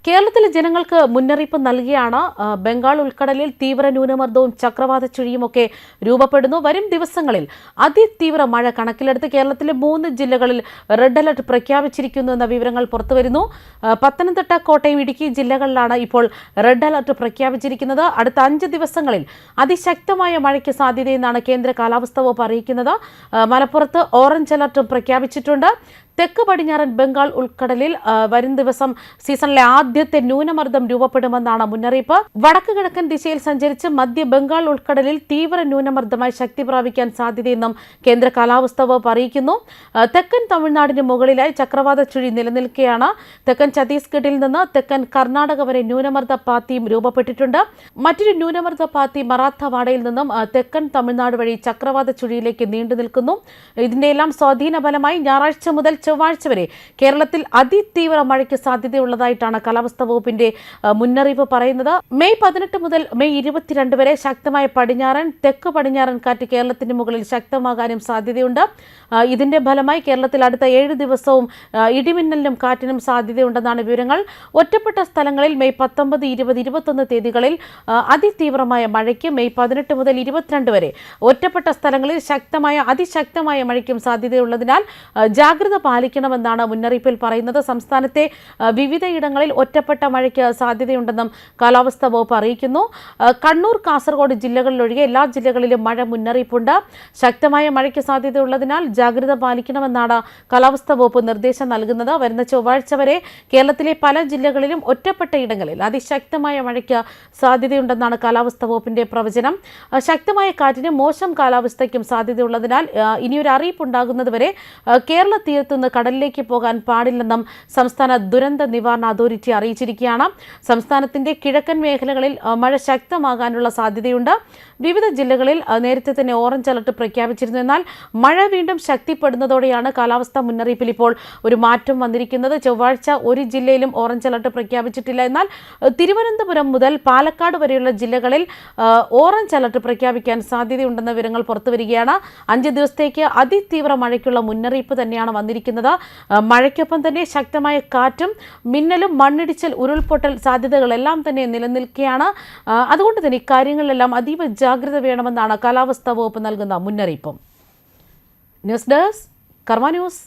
കേരളത്തിലെ ജനങ്ങൾക്ക് മുന്നറിയിപ്പ് നൽകിയാണ് ബംഗാൾ ഉൾക്കടലിൽ തീവ്ര ന്യൂനമർദ്ദവും ചക്രവാത ചുഴിയുമൊക്കെ രൂപപ്പെടുന്നു. വരും ദിവസങ്ങളിൽ അതിതീവ്ര മഴ കണക്കിലെടുത്ത് കേരളത്തിലെ 3 ജില്ലകളിൽ റെഡ് അലർട്ട് പ്രഖ്യാപിച്ചിരിക്കുന്നു എന്ന വിവരങ്ങൾ പുറത്തുവരുന്നു. പത്തനംതിട്ട, കോട്ടയം, ഇടുക്കി ജില്ലകളിലാണ് ഇപ്പോൾ റെഡ് അലർട്ട് പ്രഖ്യാപിച്ചിരിക്കുന്നത്. അടുത്ത 5 ദിവസങ്ങളിൽ അതിശക്തമായ മഴയ്ക്ക് സാധ്യതയെന്നാണ് കേന്ദ്ര കാലാവസ്ഥാ വകുപ്പ് അറിയിക്കുന്നത്. മലപ്പുറത്ത് ഓറഞ്ച് അലർട്ടും പ്രഖ്യാപിച്ചിട്ടുണ്ട്. തെക്ക് പടിഞ്ഞാറൻ ബംഗാൾ ഉൾക്കടലിൽ വരും ദിവസം സീസണിലെ ആദ്യത്തെ ന്യൂനമർദ്ദം രൂപപ്പെടുമെന്നാണ് മുന്നറിയിപ്പ്. വടക്ക് കിഴക്കൻ ദിശയിൽ സഞ്ചരിച്ച് മധ്യ ബംഗാൾ ഉൾക്കടലിൽ തീവ്ര ന്യൂനമർദ്ദമായി ശക്തി പ്രാപിക്കാൻ സാധ്യതയെന്നും കേന്ദ്ര കാലാവസ്ഥാ വകുപ്പ് അറിയിക്കുന്നു. തെക്കൻ തമിഴ്നാടിന് മുകളിലായി ചക്രവാത ചുഴി നിലനിൽക്കുകയാണ്. തെക്കൻ ഛത്തീസ്ഗഡിൽ നിന്ന് തെക്കൻ കർണാടക വരെ ന്യൂനമർദ്ദ പാത്തിയും രൂപപ്പെട്ടിട്ടുണ്ട്. മറ്റൊരു ന്യൂനമർദ്ദ പാത്തി മറാത്തവാഡയിൽ നിന്നും തെക്കൻ തമിഴ്നാട് വഴി ചക്രവാത ചുഴിയിലേക്ക് നീണ്ടു നിൽക്കുന്നു. ഇതിന്റെയെല്ലാം സ്വാധീന ഫലമായി ഞായറാഴ്ച മുതൽ ചൊവ്വാഴ്ച വരെ കേരളത്തിൽ അതിതീവ്ര മഴയ്ക്ക് സാധ്യതയുള്ളതായിട്ടാണ് കാലാവസ്ഥാ വകുപ്പിന്റെ മുന്നറിയിപ്പ് പറയുന്നത്. മെയ് 18 മുതൽ മെയ് 22 വരെ ശക്തമായ പടിഞ്ഞാറൻ തെക്ക് പടിഞ്ഞാറൻ കാറ്റ് കേരളത്തിന്റെ മുകളിൽ ശക്തമാകാനും സാധ്യതയുണ്ട്. ഇതിന്റെ ഫലമായി കേരളത്തിൽ അടുത്ത 7 ദിവസവും ഇടിമിന്നലിനും കാറ്റിനും സാധ്യതയുണ്ടെന്നാണ് വിവരങ്ങൾ. ഒറ്റപ്പെട്ട സ്ഥലങ്ങളിൽ മെയ് 19, 20, 21 തീയതികളിൽ അതിതീവ്രമായ മഴയ്ക്ക്, മെയ് 18 മുതൽ 22 വരെ ഒറ്റപ്പെട്ട സ്ഥലങ്ങളിൽ അതിശക്തമായ മഴയ്ക്കും സാധ്യതയുള്ളതിനാൽ ജാഗ്രത പാലിക്കണമെന്നാണ് മുന്നറിയിപ്പിൽ പറയുന്നത്. സംസ്ഥാനത്തെ വിവിധയിടങ്ങളിൽ ഒറ്റപ്പെട്ട മഴയ്ക്ക് സാധ്യതയുണ്ടെന്നും കാലാവസ്ഥാ വകുപ്പ് അറിയിക്കുന്നു. കണ്ണൂർ, കാസർഗോഡ് ജില്ലകളിലൊഴികെ എല്ലാ ജില്ലകളിലും മഴ മുന്നറിയിപ്പുണ്ട്. ശക്തമായ മഴയ്ക്ക് സാധ്യതയുള്ളതിനാൽ ജാഗ്രത പാലിക്കണമെന്നാണ് കാലാവസ്ഥാ വകുപ്പ് നിർദ്ദേശം നൽകുന്നത്. വരുന്ന ചൊവ്വാഴ്ച വരെ കേരളത്തിലെ പല ജില്ലകളിലും ഒറ്റപ്പെട്ട ഇടങ്ങളിൽ അതിശക്തമായ മഴയ്ക്ക് സാധ്യതയുണ്ടെന്നാണ് കാലാവസ്ഥാ വകുപ്പിന്റെ പ്രവചനം. ശക്തമായ കാറ്റിനും മോശം കാലാവസ്ഥയ്ക്കും സാധ്യതയുള്ളതിനാൽ ഇനിയൊരു അറിയിപ്പുണ്ടാകുന്നതുവരെ കേരള തീരത്തുനിന്ന് കടലിലേക്ക് പോകാൻ പാടില്ലെന്നും സംസ്ഥാന ദുരന്ത നിവാരണ അതോറിറ്റി അറിയിച്ചിരിക്കുകയാണ്. സംസ്ഥാനത്തിന്റെ കിഴക്കൻ മേഖലകളിൽ മഴ ശക്തമാകാനുള്ള സാധ്യതയുണ്ട്. വിവിധ ജില്ലകളിൽ നേരത്തെ തന്നെ ഓറഞ്ച് അലർട്ട് പ്രഖ്യാപിച്ചിരുന്നു. എന്നാൽ മഴ വീണ്ടും ശക്തിപ്പെടുന്നതോടെയാണ് കാലാവസ്ഥാ മുന്നറിയിപ്പിൽ ഇപ്പോൾ ഒരു മാറ്റം വന്നിരിക്കുന്നത്. ചൊവ്വാഴ്ച ഒരു ജില്ലയിലും ഓറഞ്ച് അലർട്ട് പ്രഖ്യാപിച്ചിട്ടില്ല. എന്നാൽ തിരുവനന്തപുരം മുതൽ പാലക്കാട് വരെയുള്ള ജില്ലകളിൽ ഓറഞ്ച് അലർട്ട് പ്രഖ്യാപിക്കാൻ സാധ്യതയുണ്ടെന്ന വിവരങ്ങൾ പുറത്തുവരികയാണ്. 5 ദിവസത്തേക്ക് അതിതീവ്ര മഴയ്ക്കുള്ള മുന്നറിയിപ്പ് തന്നെയാണ് വന്നിരിക്കുന്നത്. മഴയ്ക്കൊപ്പം തന്നെ ശക്തമായ കാറ്റും മിന്നലും മണ്ണിടിച്ചിൽ, ഉരുൾപൊട്ടൽ സാധ്യതകളെല്ലാം തന്നെ നിലനിൽക്കുകയാണ്. അതുകൊണ്ട് തന്നെ ഇക്കാര്യങ്ങളിലെല്ലാം അതീവ ജാഗ്രത വേണമെന്നാണ് കാലാവസ്ഥാ വകുപ്പ് നൽകുന്ന മുന്നറിയിപ്പും. ന്യൂസ് ഡെസ്ക്, കർമ്മ ന്യൂസ്.